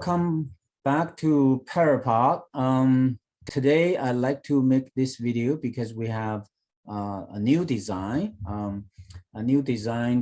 welcome back to PyraFLOT. Today I'd like to make this video because we have a new design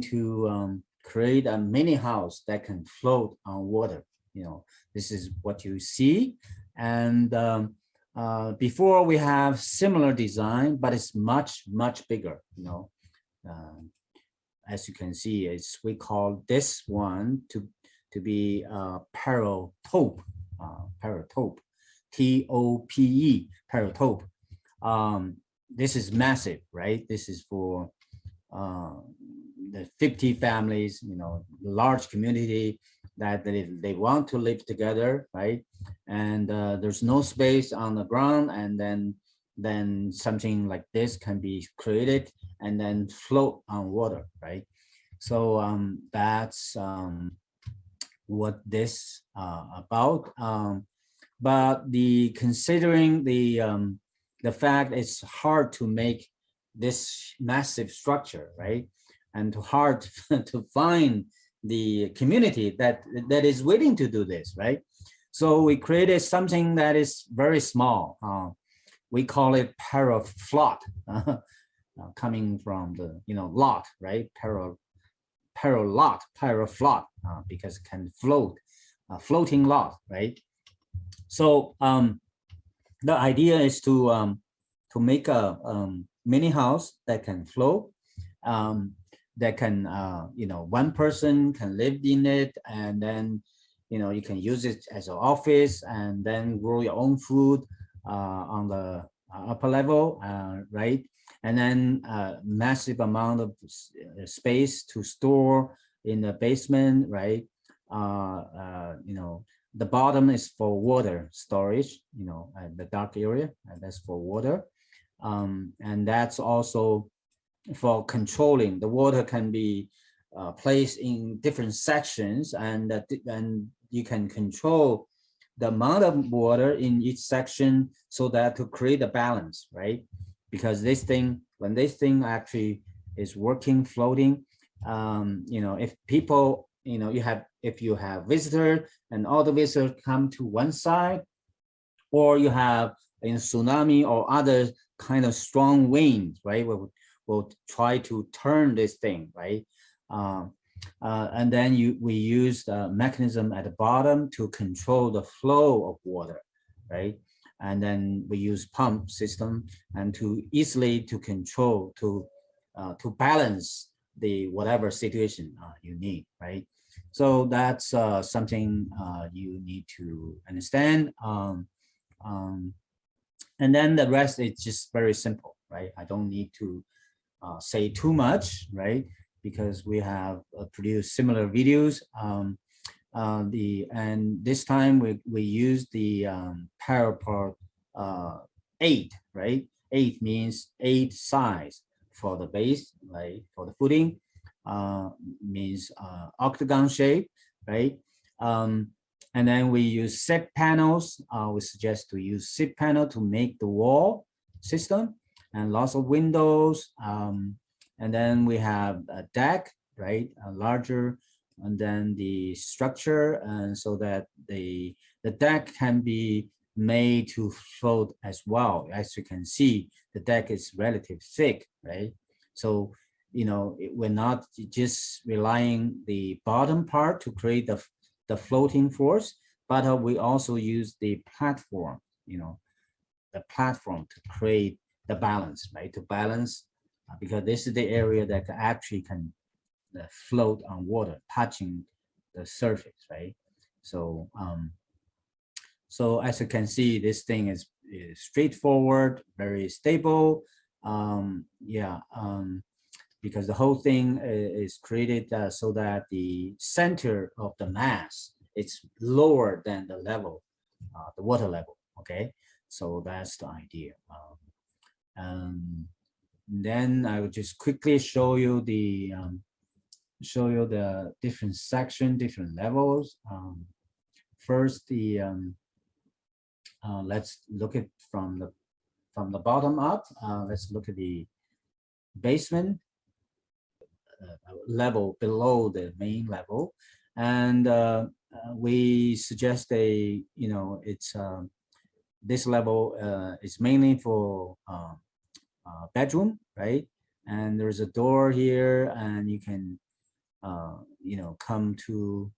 to create a mini house that can float on water. You know, this is what you see. And before we have similar design, but it's much bigger. You know, as you can see, we call this one to be PyraTOPE, PyraTOPE, T-O-P-E, PyraTOPE. This is massive, right? This is for the 50 families, you know, large community that they want to live together, right? And there's no space on the ground, and then something like this can be created and then float on water, right? So that's what this about. But considering the fact it's hard to make this massive structure, right? And hard to find the community that is willing to do this, right? So we created something that is very small. We call it PyraFLOT, coming from the lot, right? PyraFLOT, because it can float, floating lot, right? So the idea is to make a mini house that can float, that can one person can live in it, and then you can use it as an office and then grow your own food on the upper level, right? And then massive amount of space to store in the basement, right? The bottom is for water storage, the dark area, and that's for water. And that's also for controlling. The water can be placed in different sections, and you can control the amount of water in each section so that to create a balance, right? Because when this thing actually is working, floating, if people, if you have visitors and all the visitors come to one side, or you have tsunami or other kind of strong winds, right? We'll try to turn this thing, right? And then we use the mechanism at the bottom to control the flow of water, right? And then we use pump system and to easily to control, to balance the whatever situation you need, right? So that's something you need to understand. And then the rest is just very simple, right? I don't need to say too much, right? Because we have produced similar videos. And this time we use the PyraFLOT 8, right? 8 means 8 sides for the base, right? For the footing, means octagon shape, right? And then we use SIP panels. We suggest to use SIP panel to make the wall system, and lots of windows. And then we have a deck, right? A larger, and then the structure, and so that the deck can be made to float as well. As you can see, the deck is relatively thick, right? So we're not just relying the bottom part to create the floating force, but we also use the platform, the platform to create the balance, right? To balance, because this is the area that actually can float on water, touching the surface, right? So so as you can see, this thing is straightforward, very stable. Because the whole thing is created so that the center of the mass is lower than the level, the water level. Okay, so that's the idea. Then I will just quickly show you the different section, different levels. First, let's look at from the bottom up. Let's look at the basement level below the main level, and we suggest it's this level is mainly for bedroom, right? And there's a door here, and you can come to.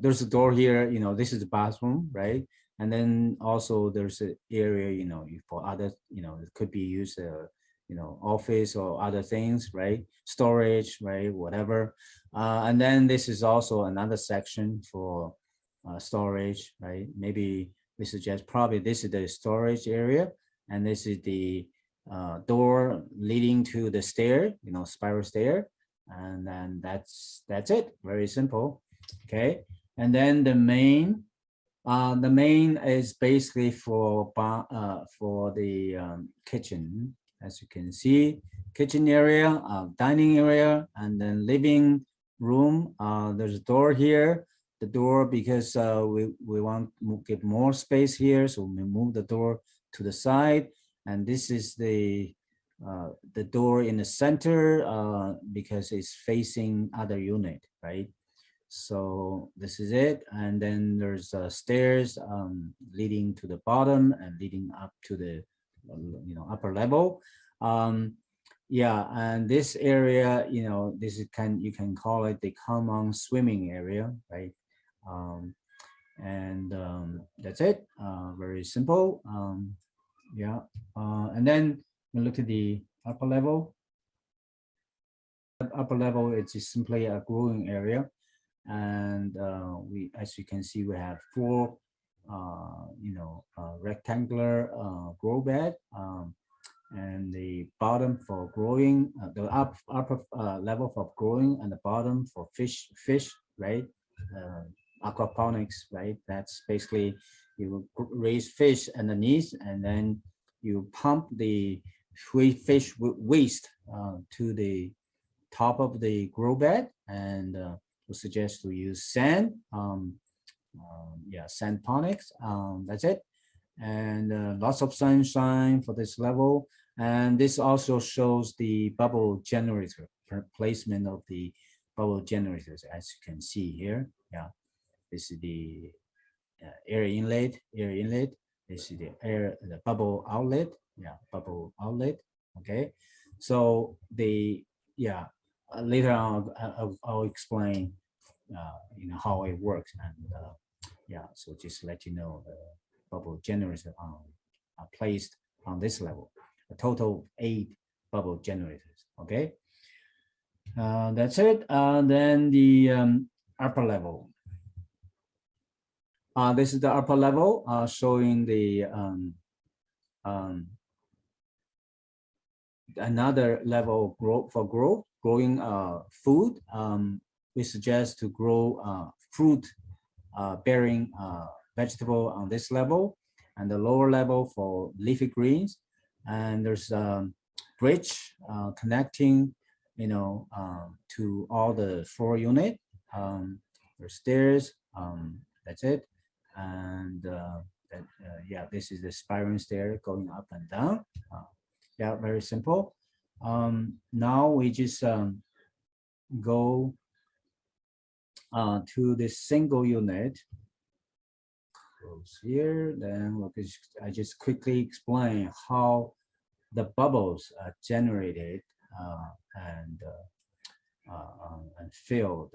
There's a door here. This is the bathroom, right? And then also there's an area, for other, it could be used, office or other things, right? Storage, right? Whatever. And then this is also another section for storage, right? Maybe we suggest probably this is the storage area, and this is the door leading to the stair, spiral stair, and then that's it. Very simple. Okay, and then the main is basically for the kitchen, as you can see, kitchen area, dining area, and then living room. There's a door here. The door, because we want to give more space here, so we move the door to the side, and this is the door in the center because it's facing other unit, right? So this is it, and then there's stairs leading to the bottom and leading up to the upper level. Yeah, and this area, this is you can call it the common swimming area, right? And that's it. Very simple. Yeah, and then we look at the upper level. Upper level, it's just simply a growing area. And as you can see, we have four, rectangular grow bed, and the bottom for growing, the upper level for growing, and the bottom for fish, right? Aquaponics, right? That's basically you raise fish underneath, and then you pump the fish waste to the top of the grow bed, and we suggest to use sand, sand ponics. That's it, and lots of sunshine for this level. And this also shows the bubble generator placement of the bubble generators, as you can see here. Yeah, this is the air inlet. This is the bubble outlet. Yeah, bubble outlet. Okay, so later on I'll explain how it works, and so just let you know the bubble generators are placed on this level, a total of 8 bubble generators. Okay, that's it. Then the upper level. This is the upper level showing the another level of growing food. We suggest to grow fruit bearing vegetable on this level, and the lower level for leafy greens. And there's a bridge connecting, to all the floor unit. There's stairs. That's it. And this is the spiraling stair going up and down. Yeah, very simple. Now we just go to the single unit. Close here. Then I just quickly explain how the bubbles are generated and fill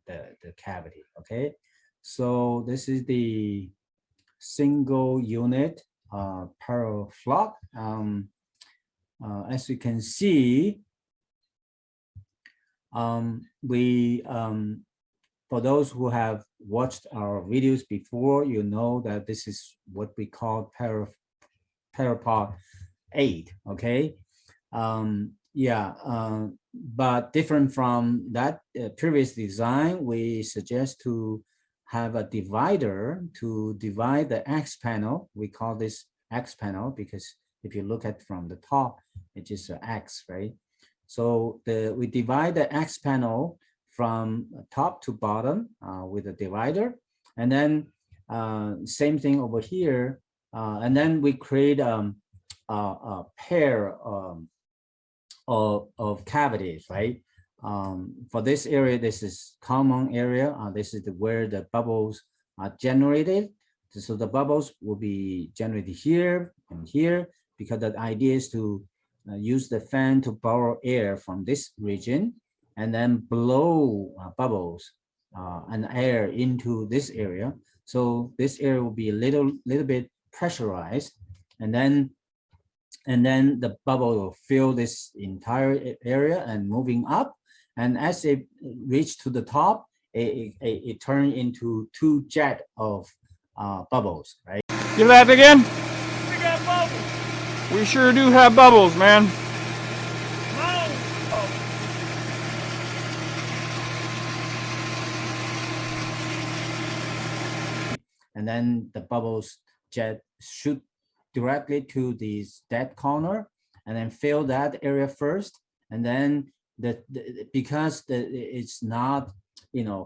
the cavity. Okay, so this is the single unit PyraFLOT. As you can see, for those who have watched our videos before, you know that this is what we call PyraFLOT 8. Okay, but different from that previous design, we suggest to have a divider to divide the X panel. We call this X panel because if you look at from the top, it's just an X, right? So we divide the X panel from top to bottom with a divider, and then same thing over here, and then we create a pair of cavities, right? For this area, this is common area. This is where the bubbles are generated. So the bubbles will be generated here and here, because the idea is to use the fan to borrow air from this region and then blow bubbles and air into this area. So this area will be a little bit pressurized, and then the bubble will fill this entire area and moving up. And as it reach to the top, it turns into two jet of bubbles, right? Give that again. We got bubbles. We sure do have bubbles, man. And then the bubbles jet shoot directly to this dead corner and then fill that area first. And then because it's not,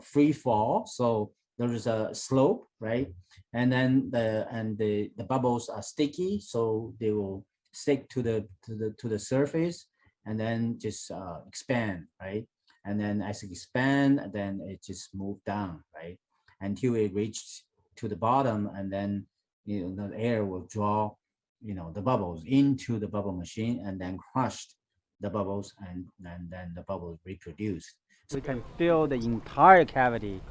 free fall, so there is a slope, right? And then the bubbles are sticky, so they will stick to the surface and then just expand, right? And then as it expand, then it just move down, right? Until it reaches to the bottom, and then the air will draw the bubbles into the bubble machine and then crushed the bubbles, and then the bubbles reproduced. We can fill the entire cavity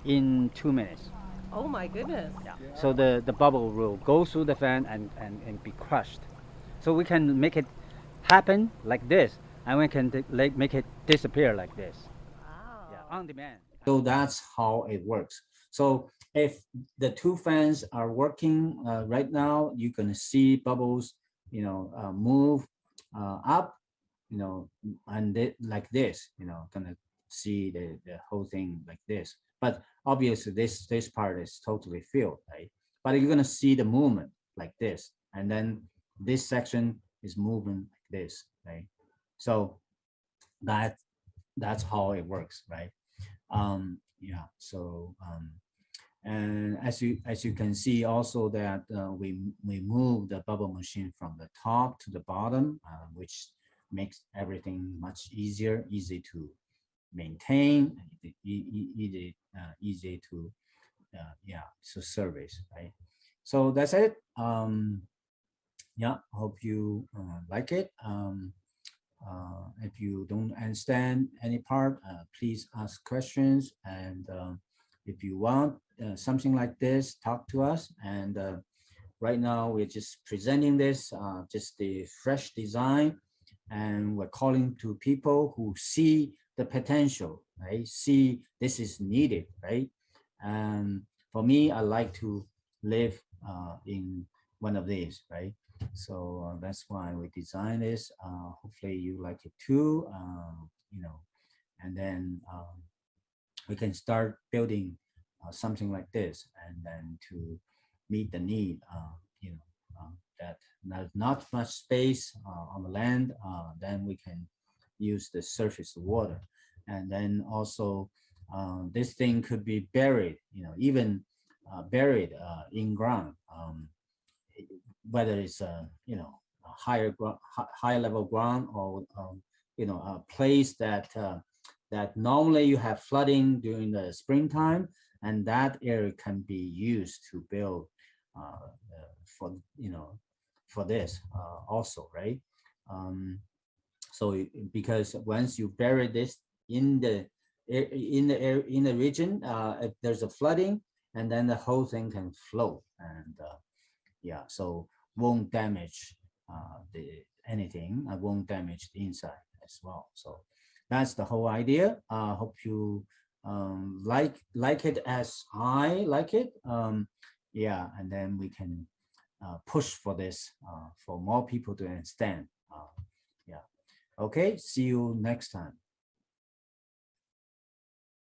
in 2 minutes. Oh my goodness. Yeah. So the bubble will go through the fan and be crushed. So we can make it happen like this, and we can make it disappear like this. Wow. Yeah, on demand. So that's how it works. So if the two fans are working right now, you can see bubbles, move up, and like this, gonna see the whole thing like this. But obviously this part is totally filled, right? But you're gonna see the movement like this, and then this section is moving like this, right? So that's how it works, right? Yeah. So and as you can see also that we move the bubble machine from the top to the bottom, which makes everything much easy to maintain, easy to service, right? So that's it. Yeah, hope you like it. If you don't understand any part, please ask questions, and if you want something like this, talk to us. And right now we're just presenting this, just the fresh design, and we're calling to people who see the potential, right? See this is needed, right? And for me, I like to live in one of these, right? So that's why we designed this. Hopefully you like it too, and then we can start building something like this, and then to meet the need, that not much space on the land, then we can use the surface water. And then also this thing could be buried, even buried in ground, whether it's a higher level ground, or a place that that normally you have flooding during the springtime, and that area can be used to build for this also, right? So because once you bury this in the region, if there's a flooding, and then the whole thing can float, and yeah, so won't damage anything. I won't damage the inside as well. So that's the whole idea. Hope you like it as I like it. Yeah, and then we can push for this for more people to understand. Yeah. Okay. See you next time.